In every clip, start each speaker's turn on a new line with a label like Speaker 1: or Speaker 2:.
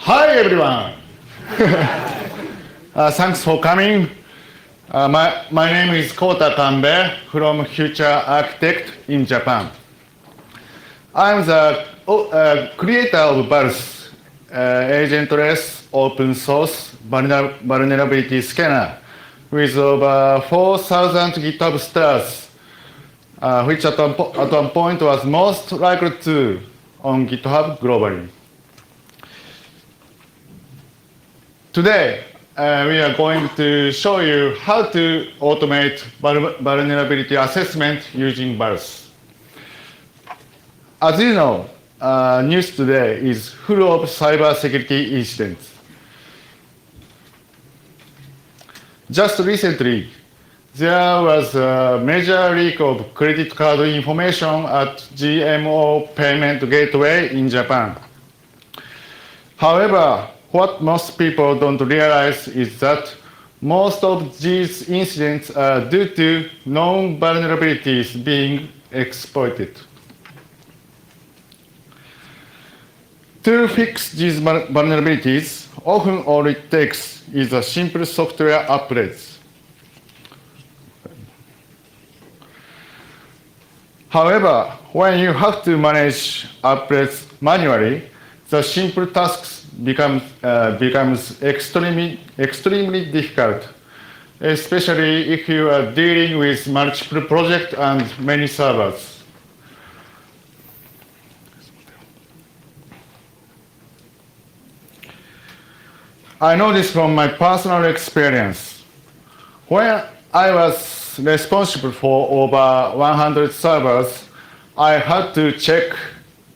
Speaker 1: Hi everyone. Thanks for coming. My name is Kota Kanbe from Future Architect in Japan. I'm the creator of Vuls, agentless open source vulnerability scanner with over 4,000 GitHub stars, which at one point was most likely to on GitHub globally. Today, we are going to show you how to automate vulnerability assessment using Vuls. As you know, news today is full of cybersecurity incidents. Just recently, there was a major leak of credit card information at GMO payment gateway in Japan. However, what most people don't realize is that most of these incidents are due to known vulnerabilities being exploited. To fix these vulnerabilities, often all it takes is a simple software upgrade. However, when you have to manage upgrades manually, the simple tasks becomes extremely difficult, especially if you are dealing with multiple projects and many servers. I know this from my personal experience. When I was responsible for over 100 servers, I had to check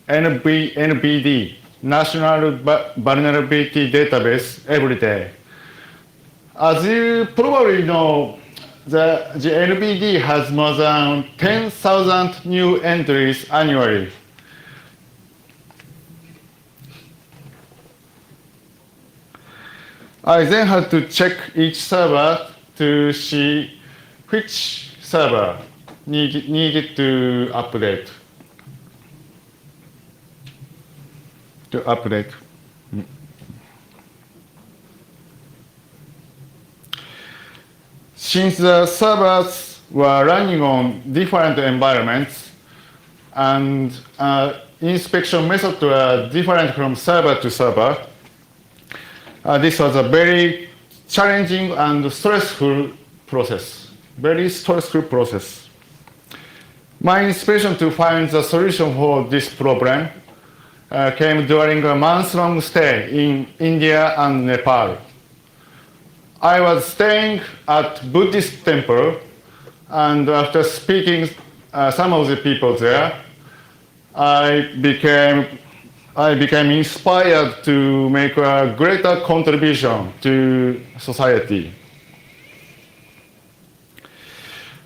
Speaker 1: NVD, National Vulnerability Database, every day. As you probably know, the NVD has more than 10,000 new entries annually. I then had to check each server to see which server needed to update. Since the servers were running on different environments and inspection methods were different from server to server, this was a very challenging and stressful process. My inspiration to find the solution for this problem came during a month-long stay in India and Nepal. I was staying at Buddhist temple, and after speaking some of the people there, I became inspired to make a greater contribution to society.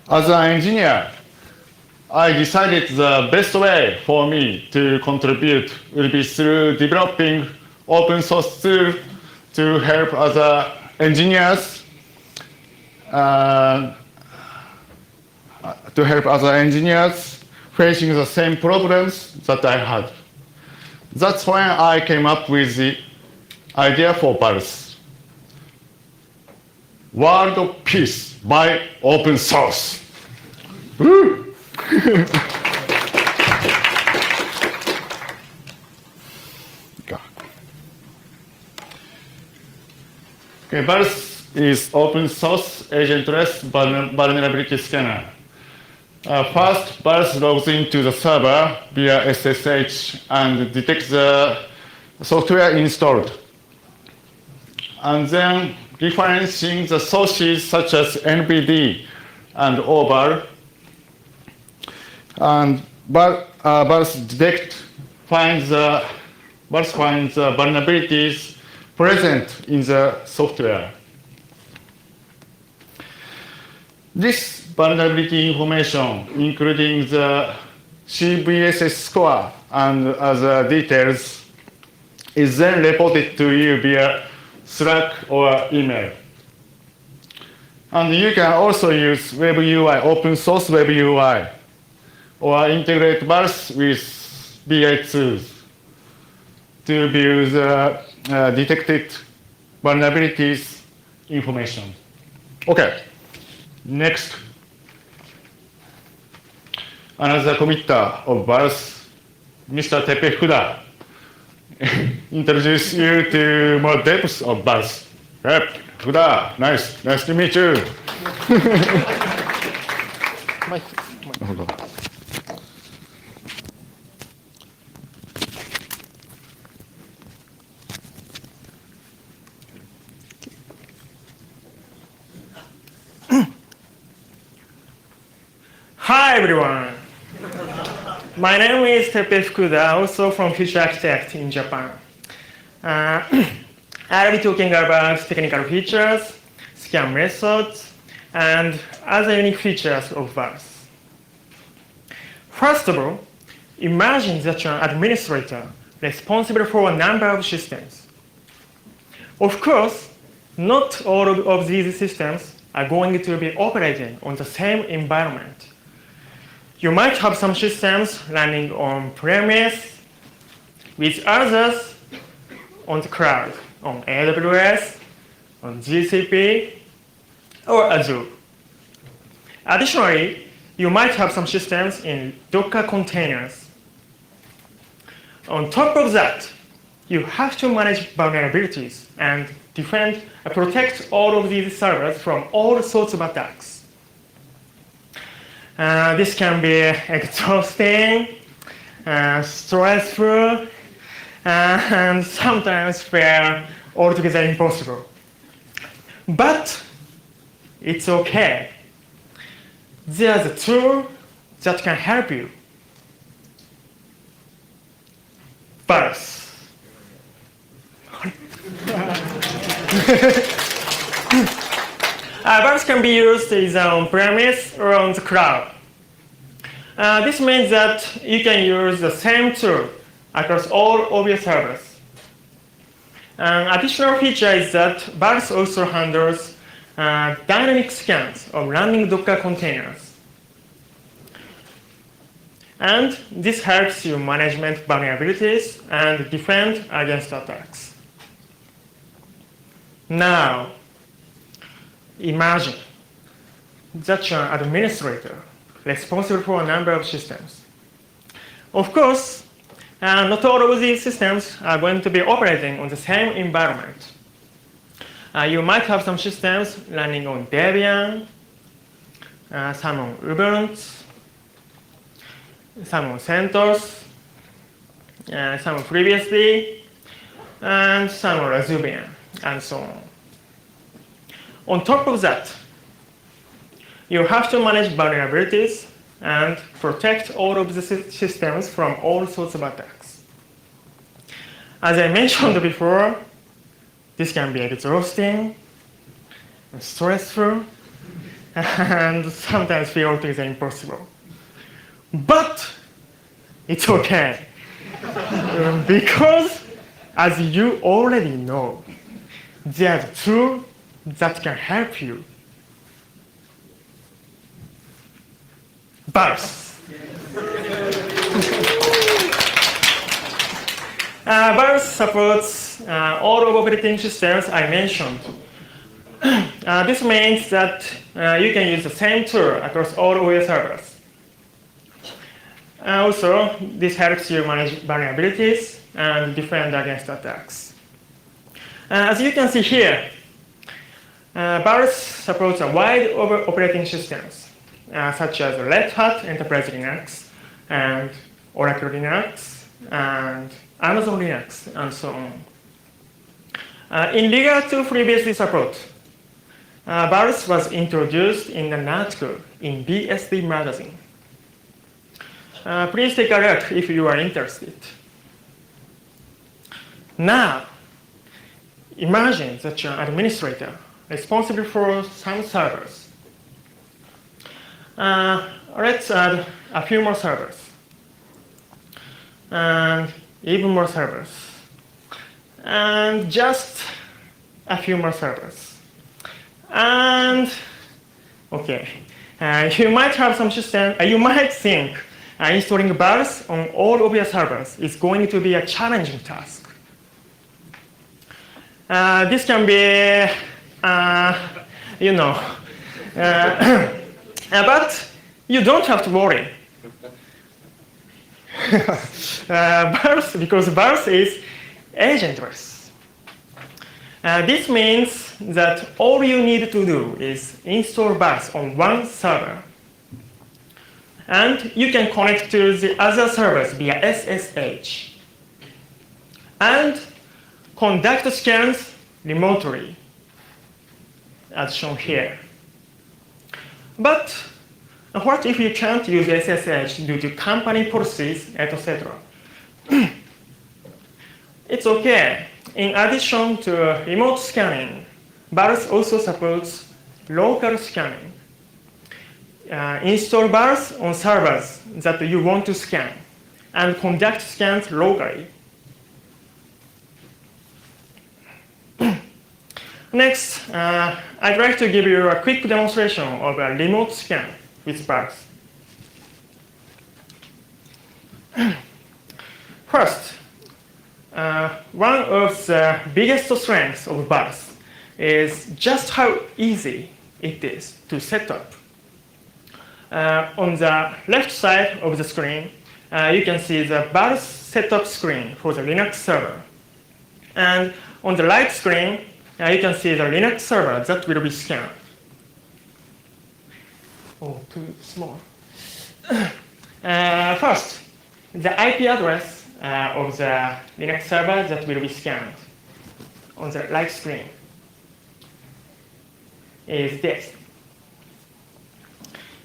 Speaker 1: As an engineer, I decided the best way for me to contribute will be through developing open source tools to help other engineers facing the same problems that I had. That's when I came up with the idea for Vuls. World of Peace by open source. Woo! Okay, Vuls is open source agentless vulnerability scanner. First, Vuls logs into the server via SSH and detects the software installed. And then referencing the sources such as NVD and OVAL, and Vuls finds vulnerabilities present in the software. This vulnerability information, including the CVSS score and other details, is then reported to you via Slack or email. And you can also use Web UI, open source Web UI, or integrate Vuls with BI tools to view the detected vulnerabilities information. Okay, next. Another committer of Vuls, Mr. Teppei Fukuda, introduce you to more depths of Vuls. Yep, Fukuda, nice to meet you.
Speaker 2: Hi everyone! My name is Teppei Fukuda, also from Future Architect in Japan. I'll be talking about technical features, scan methods, and other unique features of Vuls. First of all, imagine that you're an administrator responsible for a number of systems. Of course, not all of these systems are going to be operating on the same environment. You might have some systems running on premise, with others on the cloud, on AWS, on GCP, or Azure. Additionally, you might have some systems in Docker containers. On top of that, you have to manage vulnerabilities and protect all of these servers from all sorts of attacks. This can be exhausting, stressful, and sometimes feel altogether impossible. But it's okay. There's a tool that can help you. Vuls. Vuls can be used either on-premise or on the cloud. This means that you can use the same tool across all of your servers. An additional feature is that Vuls also handles dynamic scans of running Docker containers. And this helps you manage vulnerabilities and defend against attacks. Now, imagine that you're an administrator responsible for a number of systems. Of course, not all of these systems are going to be operating on the same environment. You might have some systems running on Debian, some on Ubuntu, some on CentOS, some on FreeBSD, and some on Raspbian, and so on. On top of that, you have to manage vulnerabilities and protect all of the systems from all sorts of attacks. As I mentioned before, this can be exhausting, stressful, and sometimes feel altogether impossible. But it's okay. Because, as you already know, there's a tool that can help you. Vuls. Vuls supports all of operating systems I mentioned. This means that you can use the same tool across all of your servers. Also, this helps you manage vulnerabilities and defend against attacks. As you can see here, Vuls supports a wide of operating systems, such as Red Hat Enterprise Linux, and Oracle Linux, and Amazon Linux, and so on. In regard to FreeBSD support, Vuls was introduced in an article in BSD magazine. Please take a look if you are interested. Now, imagine that you're an administrator responsible for some servers. Let's add a few more servers, and even more servers, and just a few more servers. And okay, you might have some system. You might think installing Vuls on all of your servers is going to be a challenging task. This can be, you know, but you don't have to worry. Because Vuls is agentless. This means that all you need to do is install Vuls on one server. And you can connect to the other servers via SSH. And conduct scans remotely, as shown here. But what if you can't use SSH due to company policies, etc.? It's okay. In addition to remote scanning, Vuls also supports local scanning. Install Vuls on servers that you want to scan and conduct scans locally. Next, I'd like to give you a quick demonstration of a remote scan with Vuls. First, one of the biggest strengths of Vuls is just how easy it is to set up. On the left side of the screen, you can see the Vuls setup screen for the Linux server. And on the right screen, you can see the Linux server that will be scanned. Oh, too small. First, the IP address of the Linux server that will be scanned on the right screen is this.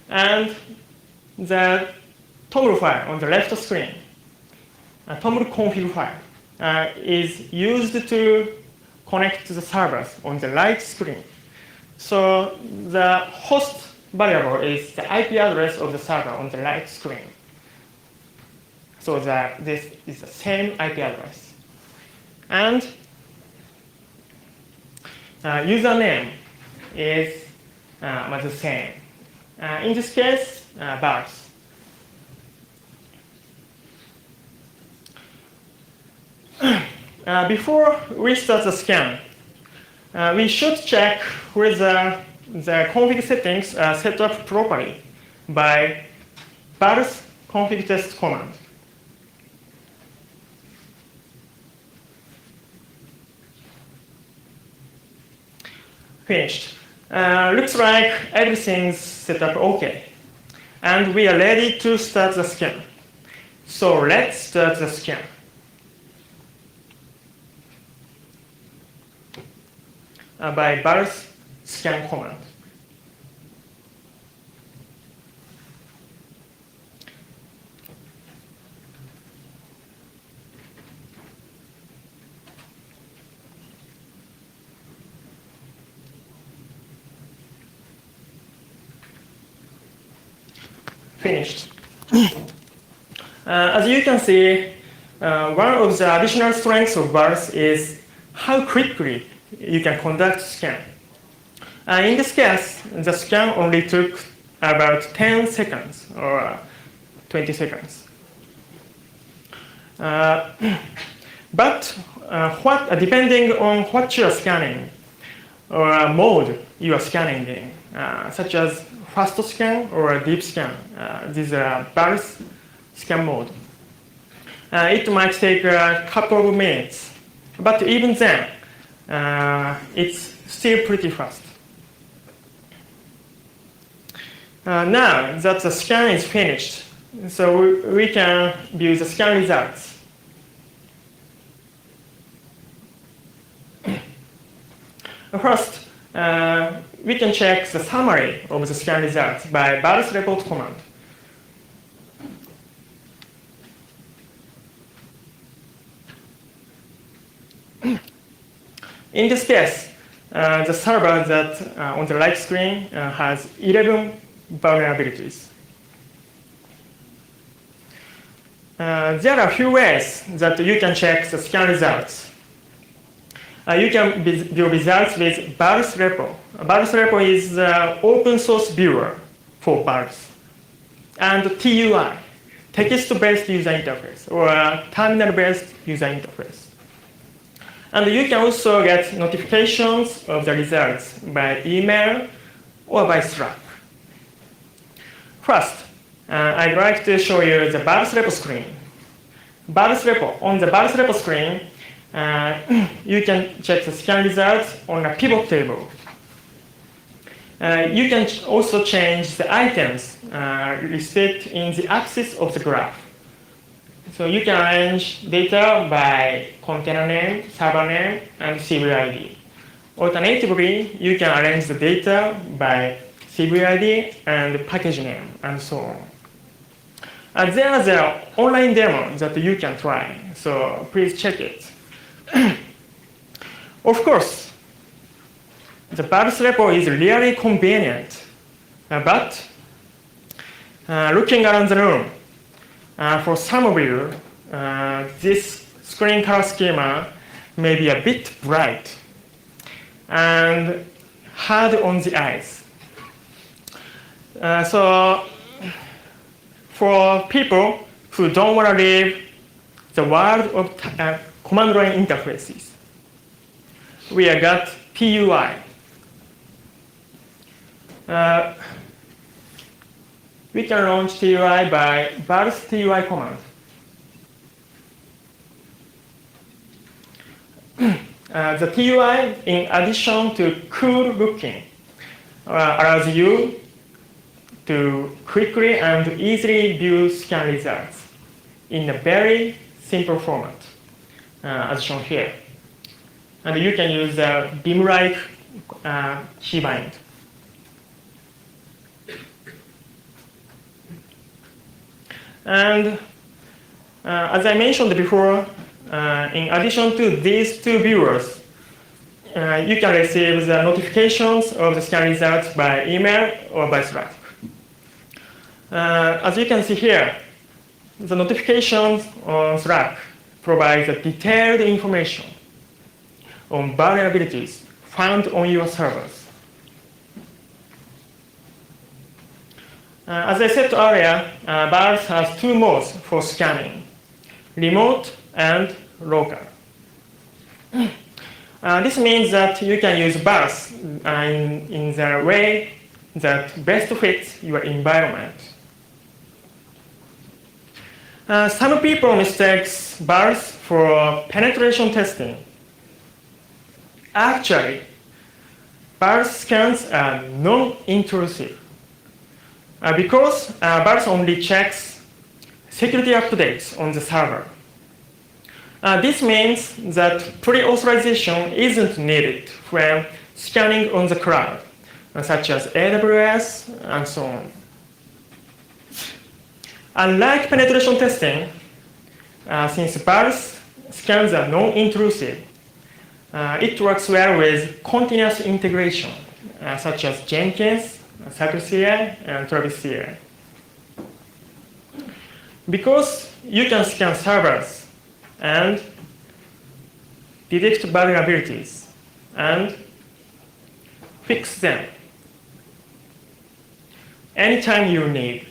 Speaker 2: And the toml file on the left screen, a toml config file, is used to connect to the servers on the right screen. So the host variable is the IP address of the server on the right screen. So this is the same IP address. And username is the same. In this case, Vuls. Before we start the scan, we should check whether the config settings are set up properly by Vuls config test command. Finished. Looks like everything's set up okay. And we are ready to start the scan. So let's start the scan. By Vuls scan command. Finished. As you can see, one of the additional strengths of Vuls is how quickly you can conduct scan. In this case, the scan only took about 10 seconds or 20 seconds. But depending on what you are scanning or mode you are scanning in, such as fast scan or deep scan, these are Vuls scan mode. It might take a couple of minutes, but even then, it's still pretty fast. Now that the scan is finished, so we can view the scan results. First, we can check the summary of the scan results by Vuls report command. In this case, the server that on the right screen has 11 vulnerabilities. There are a few ways that you can check the scan results. You can view results with Vuls repo. Vuls repo is the open source viewer for Vuls. And TUI, text-based user interface, or terminal-based user interface. And you can also get notifications of the results by email or by Slack. First, I'd like to show you the Vuls repo screen. On the Vuls repo screen, you can check the scan results on a pivot table. You can also change the items listed in the axis of the graph. So you can arrange data by container name, server name, and CVID. Alternatively, you can arrange the data by CVID and package name, and so on. There is an online demo that you can try, so please check it. Of course, the Vuls repo is really convenient, but looking around the room, for some of you, this screen color schema may be a bit bright and hard on the eyes. So for people who don't want to leave the world of command line interfaces, we have got TUI. We can launch TUI by Vuls TUI command. The TUI, in addition to cool looking, allows you to quickly and easily view scan results in a very simple format, as shown here. And you can use a beam-like keybind. And as I mentioned before, in addition to these two viewers, you can receive the notifications of the scan results by email or by Slack. As you can see here, the notifications on Slack provide detailed information on vulnerabilities found on your servers. As I said earlier, Vuls has two modes for scanning, remote and local. This means that you can use Vuls in the way that best fits your environment. Some people mistake Vuls for penetration testing. Actually, Vuls scans are non-intrusive. Because Vuls only checks security updates on the server. This means that pre-authorization isn't needed when scanning on the cloud, such as AWS and so on. Unlike penetration testing, since Vuls scans are non-intrusive, it works well with continuous integration, such as Jenkins, CircleCI, and Travis CI. Because you can scan servers and detect vulnerabilities and fix them anytime you need,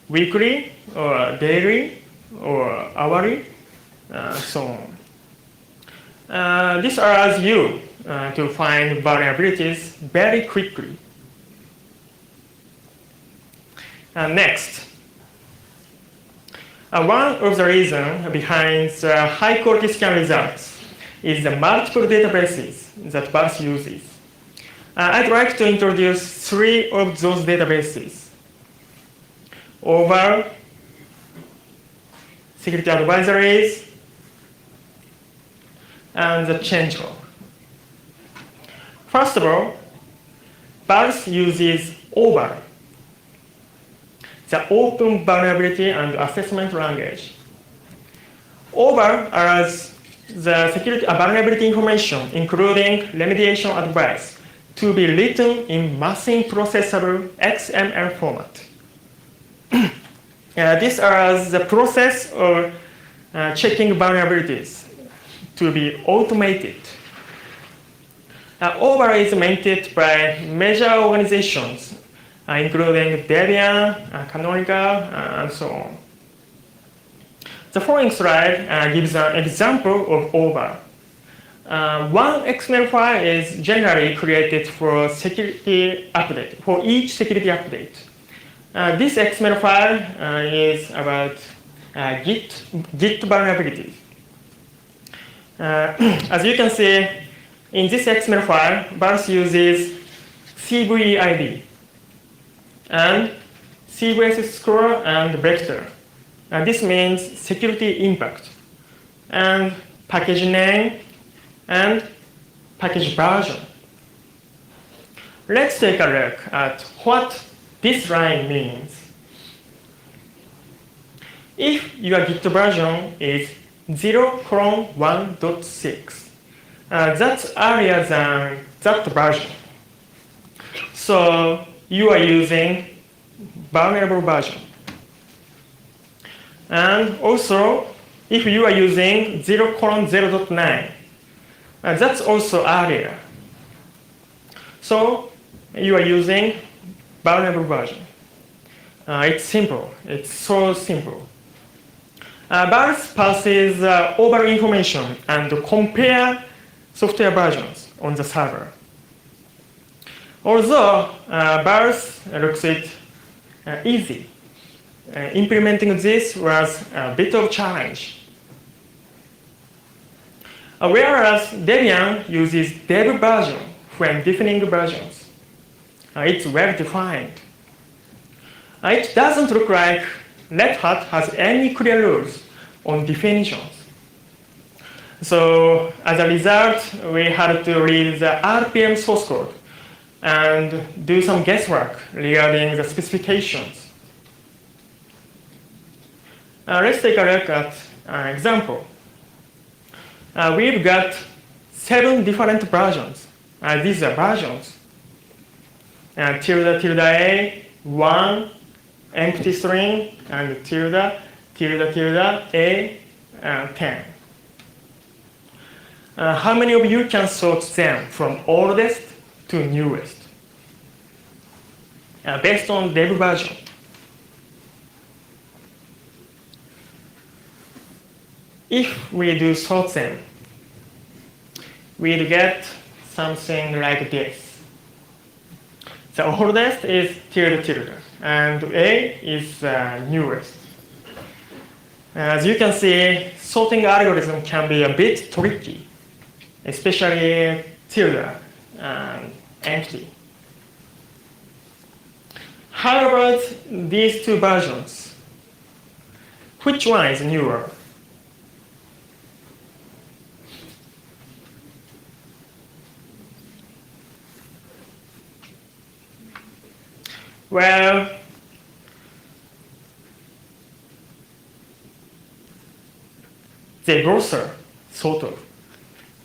Speaker 2: weekly or daily or hourly, so on. This allows you to find vulnerabilities very quickly. Next, one of the reasons behind the high quality scan results is the multiple databases that Vuls uses. I'd like to introduce three of those databases: Over, Security Advisories, and the changelog. First of all, Vuls uses Over, the open vulnerability and assessment language. Over allows the security vulnerability information, including remediation advice, to be written in machine processable XML format. This allows the process of checking vulnerabilities to be automated. Over is maintained by major organizations, including Debian, Canonical, and so on. The following slide gives an example of over. One XML file is generally created for security update, for each security update. This XML file is about Git vulnerabilities. As you can see, in this XML file, Vuls uses CVEID and CVS score and vector. This means security impact, and package name and package version. Let's take a look at what this line means. If your Git version is 0:1.6, that's earlier than that version. So you are using vulnerable version. And also, if you are using 0:0.9, that's also earlier. So you are using vulnerable version. It's simple. It's so simple. Vuls passes over information and compare software versions on the server. Although Vuls looks it easy, implementing this was a bit of a challenge. Whereas Debian uses dev version when defining versions. It's well defined. It doesn't look like Red Hat has any clear rules on definitions. So as a result, we had to read the RPM source code and do some guesswork regarding the specifications. Let's take a look at an example. We've got 7 different versions. These are versions. Tilde, tilde A, 1, empty string, and tilde, tilde, tilde A, 10. How many of you can sort them from oldest to newest? Based on dev version. If we do sort them, we'll get something like this. The oldest is tilde tilde, and A is newest. As you can see, sorting algorithm can be a bit tricky, especially tilde and empty. How about these 2 versions? Which one is newer? Well, they both are, sort of.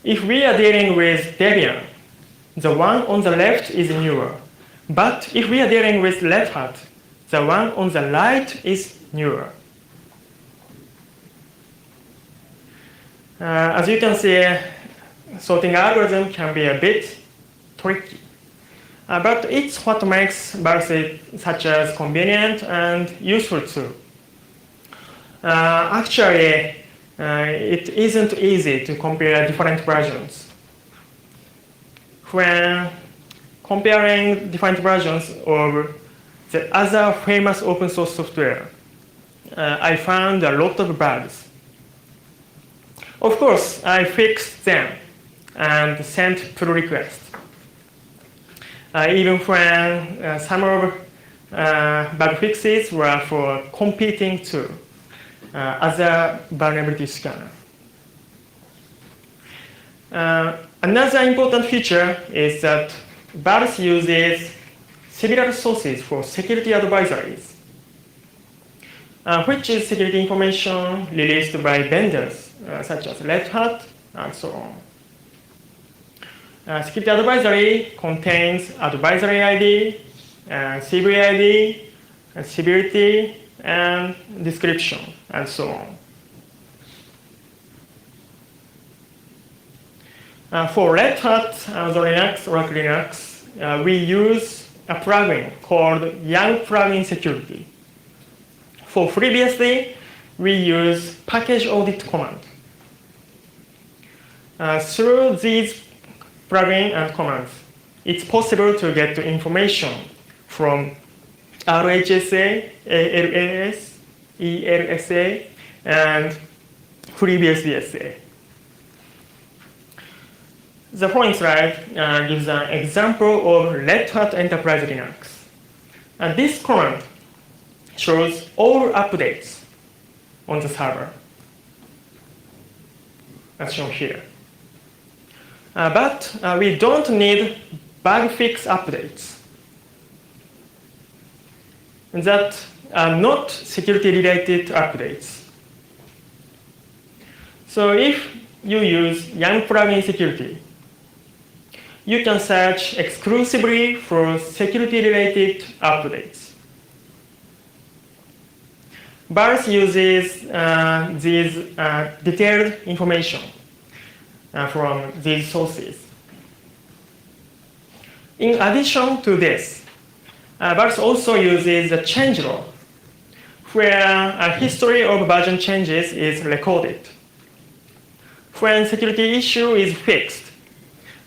Speaker 2: If we are dealing with Debian, the one on the left is newer. But if we are dealing with Red Hat, the one on the right is newer. As you can see, sorting algorithm can be a bit tricky. But it's what makes Vuls such as convenient and useful too. Actually, it isn't easy to compare different versions. When comparing different versions of the other famous open source software, I found a lot of bugs. Of course, I fixed them and sent pull requests. Even when some of bug fixes were for competing to other vulnerability scanner. Another important feature is that Vuls uses similar sources for security advisories, which is security information released by vendors such as Red Hat and so on. Security advisory contains advisory ID, CVID, severity, and description, and so on. For Red Hat, Linux, Oracle Linux, we use a plugin called Young Plugin Security. For FreeBSD, we use package audit command. Through these plugins and commands, it's possible to get information from RHSA, ALAS, ELSA, and previous DSA. The following slide gives an example of Red Hat Enterprise Linux. This command shows all updates on the server, as shown here. But we don't need bug fix updates that are not security-related updates. So if you use YARN plugin security, you can search exclusively for security-related updates. Vuls uses these detailed information from these sources. In addition to this, Vuls also uses a change log, where a history of version changes is recorded. When security issue is fixed,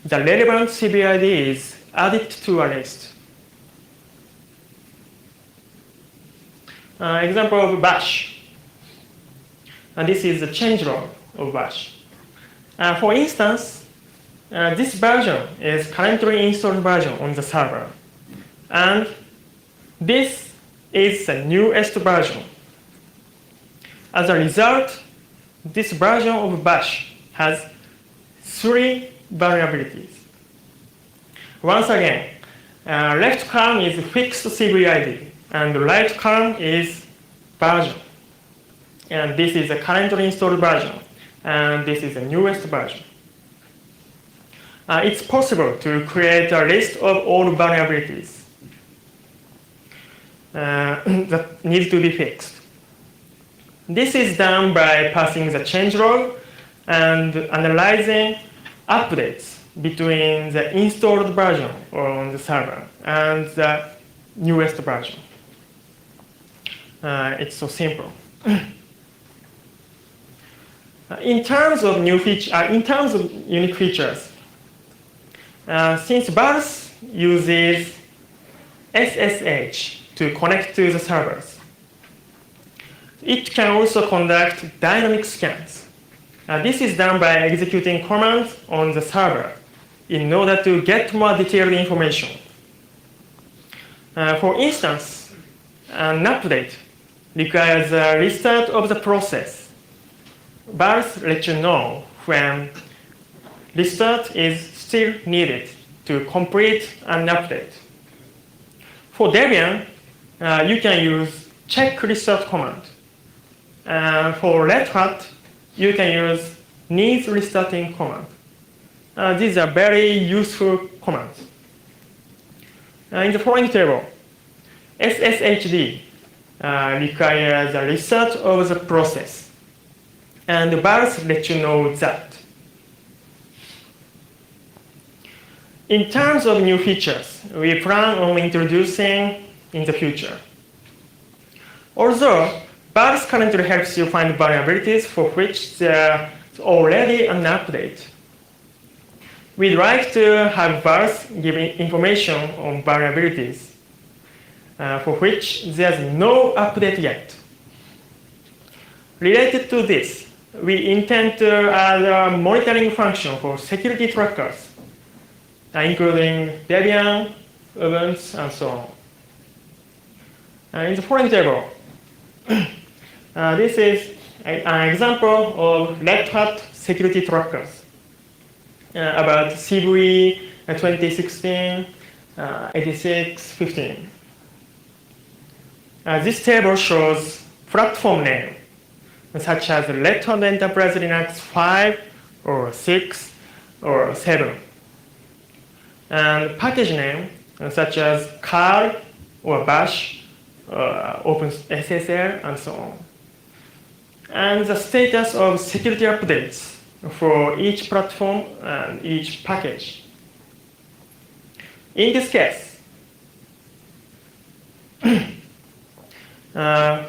Speaker 2: the relevant CVID is added to a list. Example of bash. This is the change log of bash. For instance, this version is currently installed version on the server. And this is the newest version. As a result, this version of bash has 3 vulnerabilities. Once again, left column is fixed CVID, and right column is version. And this is a currently installed version, and this is the newest version. It's possible to create a list of all vulnerabilities that need to be fixed. This is done by passing the change log and analyzing updates between the installed version on the server and the newest version. It's so simple. In terms of unique features, since Vuls uses SSH to connect to the servers, it can also conduct dynamic scans. This is done by executing commands on the server in order to get more detailed information. For instance, an update requires a restart of the process. Vuls let you know when restart is still needed to complete an update. For Debian, you can use check restart command. For Red Hat, you can use needs restarting command. These are very useful commands. In the following table, SSHD requires a restart of the process, and Vuls let you know that. In terms of new features, we plan on introducing in the future. Although Vuls currently helps you find vulnerabilities for which there is already an update, we'd like to have Vuls give information on vulnerabilities for which there's no update yet. Related to this, we intend to add a monitoring function for security trackers, including Debian, Ubuntu, and so on. In the following table, this is an example of Red Hat security trackers about CVE 2016 8615. This table shows platform name, such as Red Hat Enterprise Linux 5 or 6 or 7. And package name, such as curl or bash, OpenSSL, and so on. And the status of security updates for each platform and each package. In this case,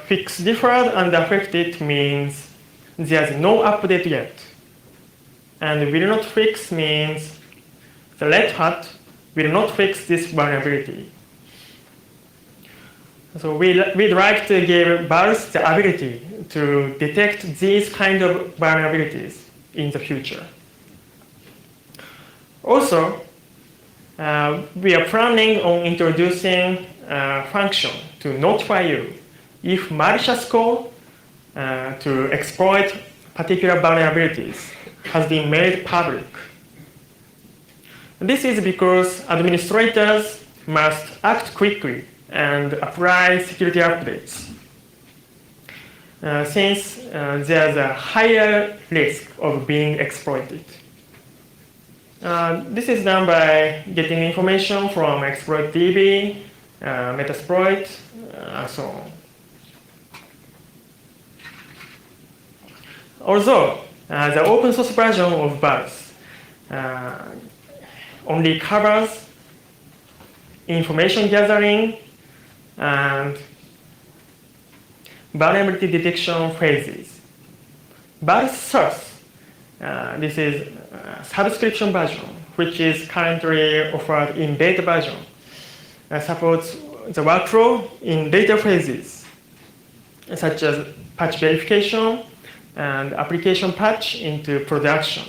Speaker 2: Fix deferred and affected means there's no update yet. And will not fix means the Red Hat will not fix this vulnerability. So we'd like to give Vuls the ability to detect these kind of vulnerabilities in the future. Also, we are planning on introducing a function to notify you if malicious code to exploit particular vulnerabilities has been made public. This is because administrators must act quickly and apply security updates, since there's a higher risk of being exploited. This is done by getting information from exploit.db, Metasploit, and so on. Although the open source version of Vuls only covers information gathering and vulnerability detection phases. Vuls source, this is a subscription version, which is currently offered in beta version, supports the workflow in later phases, such as patch verification and application patch into production.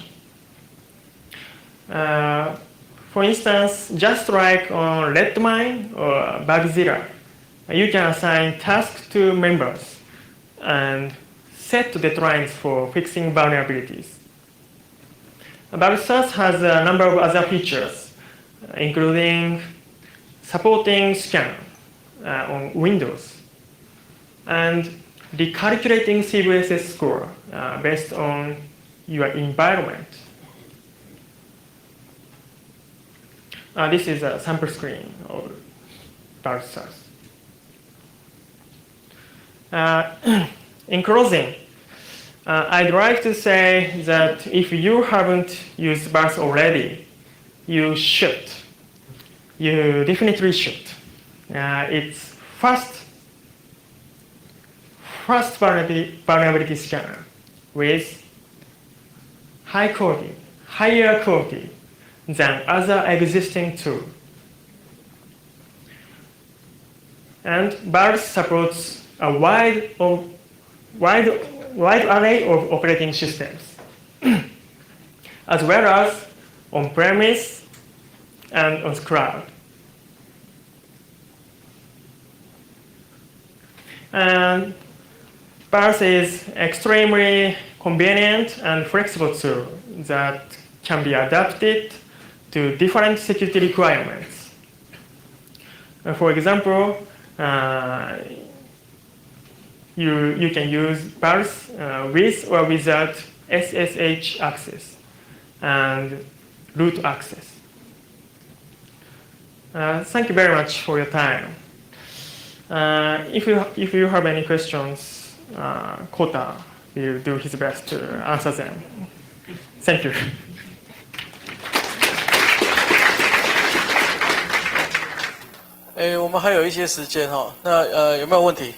Speaker 2: For instance, just like on Redmine or Bugzilla, you can assign tasks to members and set deadlines for fixing vulnerabilities. Vuls has a number of other features, including supporting scan on Windows and recalculating CVSS score based on your environment. This is a sample screen of Vuls. In closing, I'd like to say that if you haven't used Vuls already, you should. You definitely should. It's fast vulnerability scanner with higher quality than other existing tools. And Vuls supports a wide array of operating systems, as well as on-premise and on the cloud. And Vuls is extremely convenient and flexible tool that can be adapted to different security requirements. For example, you can use Vuls with or without SSH access and root access. Thank you very much for your time. If you have any questions, Kota will do his best to answer them. Thank you.
Speaker 3: 我们还有一些时间哈，那有没有问题？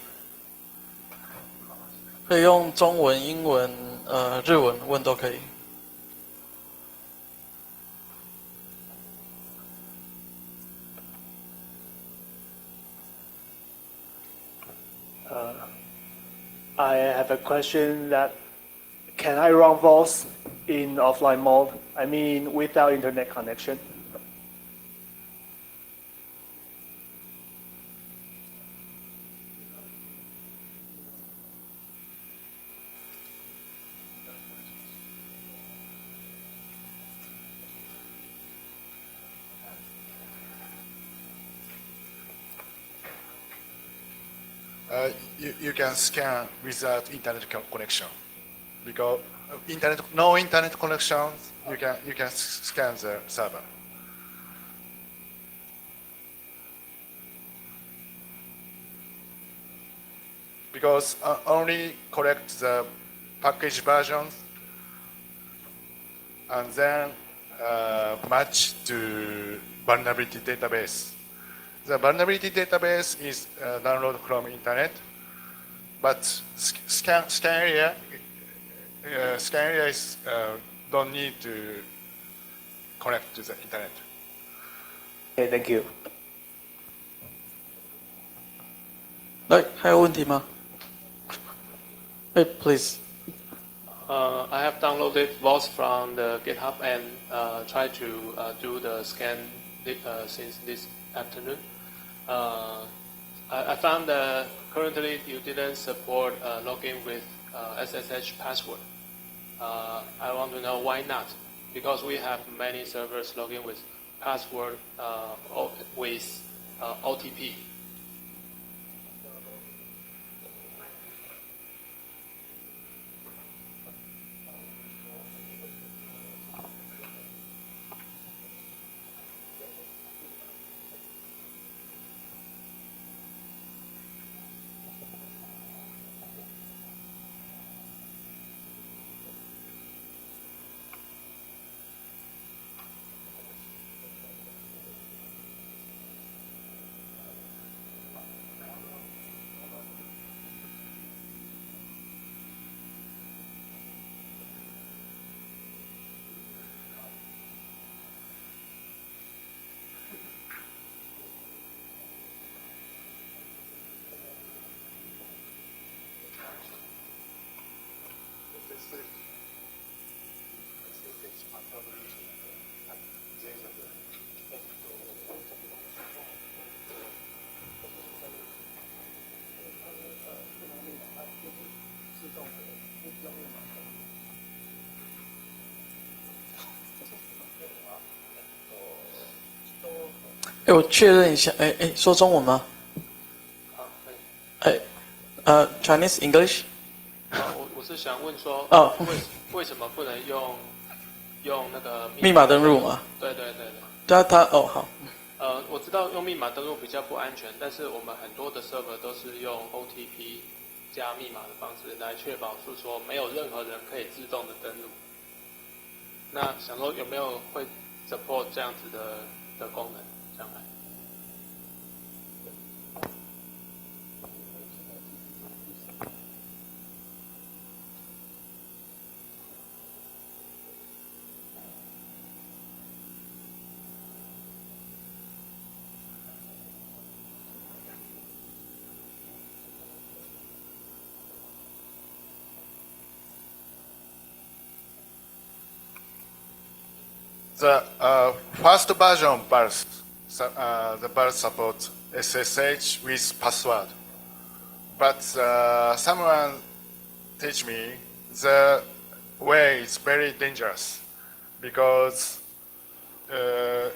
Speaker 3: 可以用中文、英文、日文问都可以。
Speaker 4: I have a question that can I run Vuls in offline mode? I mean, without internet connection.
Speaker 1: You can scan without internet connection, because no internet connections, you can scan the server. Because only collect the package versions and then match to vulnerability database. The vulnerability database is downloaded from internet, but scan area is don't need to connect to the internet.
Speaker 4: Okay, thank you.
Speaker 3: 来，还有问题吗？哎，please。
Speaker 5: I have downloaded Vuls from the GitHub and tried to do the scan since this afternoon. I found that currently you didn't support login with SSH password. I want to know why not? Because we have many servers login with password with OTP.
Speaker 3: 哎，我确认一下，说中文吗？Chinese English？
Speaker 5: 我是想问说，为什么不能用那个
Speaker 3: 密码登录吗？
Speaker 5: 对。
Speaker 3: 好。
Speaker 5: 我知道用密码登录比较不安全，但是我们很多的 server 都是用 OTP 加密码的方式来确保是说没有任何人可以自动的登录。那想说有没有会 support 这样子的功能将来？
Speaker 1: The first version of Vuls, the Vuls supports SSH with password. But someone teach me the way is very dangerous because the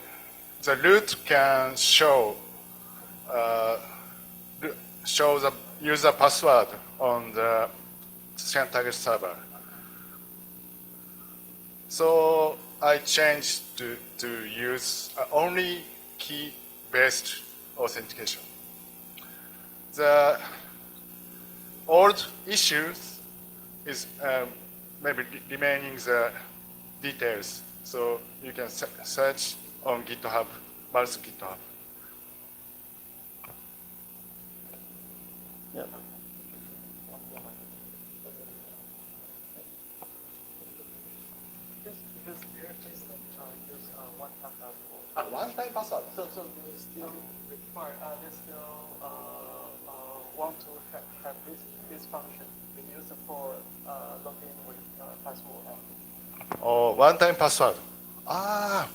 Speaker 1: root can show the user password on the scan target server. So I changed to use only key-based authentication. The old issues is maybe remaining the details. So you can search on GitHub, Vuls GitHub.
Speaker 3: Yeah.
Speaker 1: One-time password.
Speaker 4: So they still require, they still want to have this function when you support login with password.
Speaker 1: Oh, one-time password.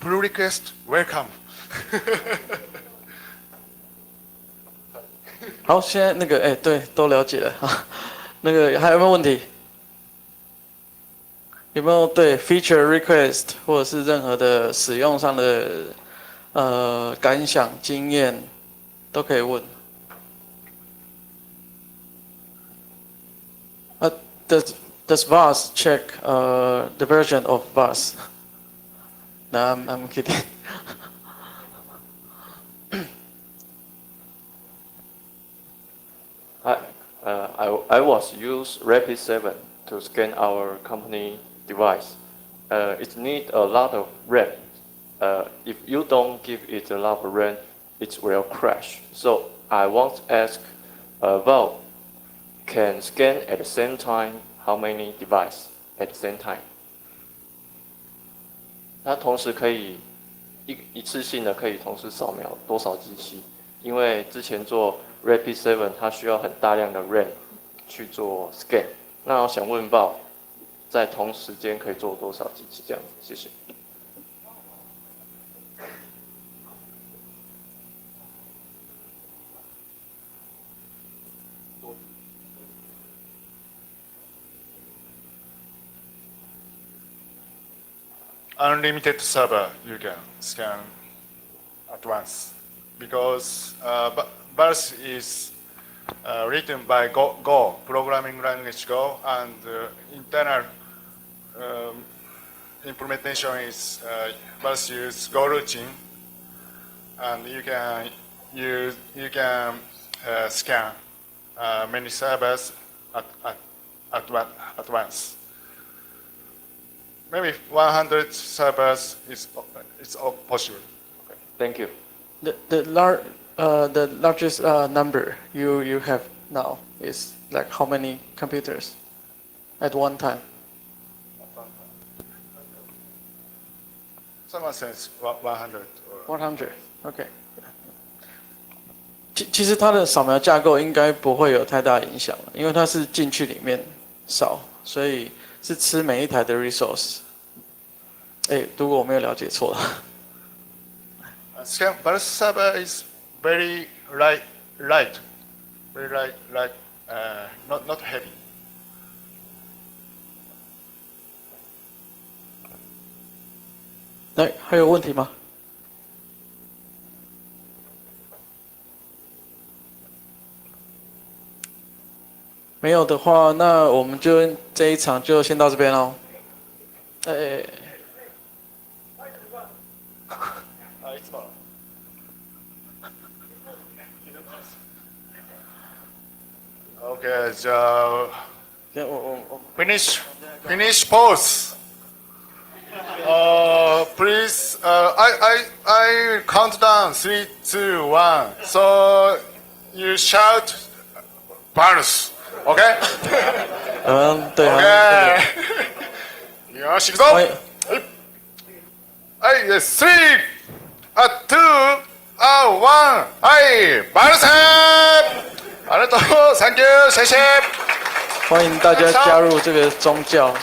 Speaker 1: Pull request, welcome.
Speaker 3: 好，现在那个对，都了解了哈。那个还有没有问题？有没有对 feature request 或者是任何的使用上的感想、经验都可以问。Does Vuls check the version of Vuls? No, I'm kidding.
Speaker 6: I was use Rapid7 to scan our company device. It needs a lot of RAM. If you don't give it a lot of RAM, it will crash. So I want to ask Val, can scan at the same time how many device at the same time？ 它同时可以一次性的可以同时扫描多少机器？因为之前做 Rapid 7，它需要很大量的 RAM 去做 scan。那我想问报，在同时间可以做多少机器？这样子，谢谢。
Speaker 1: Unlimited server you can scan at once because Vuls is written by Go programming language Go, and internal implementation is Vuls use Go routine, and you can scan many servers at once. Maybe 100 servers is possible.
Speaker 6: Okay. Thank you.
Speaker 3: The largest number you have now is like how many computers at one time?
Speaker 1: Someone says 100.
Speaker 3: 100. OK. 其实它的扫描架构应该不会有太大影响了，因为它是进去里面扫，所以是吃每一台的 resource。如果我没有了解错了。
Speaker 1: Scan Vuls server is very light, very light, not heavy.
Speaker 3: 还有问题吗？没有的话，那我们就这一场就先到这边喽。
Speaker 1: Okay, so finish pause. Please, I count down 3, 2, 1. So you shout Vuls, okay?
Speaker 3: 对啊。
Speaker 1: Okay. よし、行くぞ。はい。はい、3, 2, 1. はい、Vuls。ありがとう、Thank you，谢谢。
Speaker 3: 欢迎大家加入这个宗教。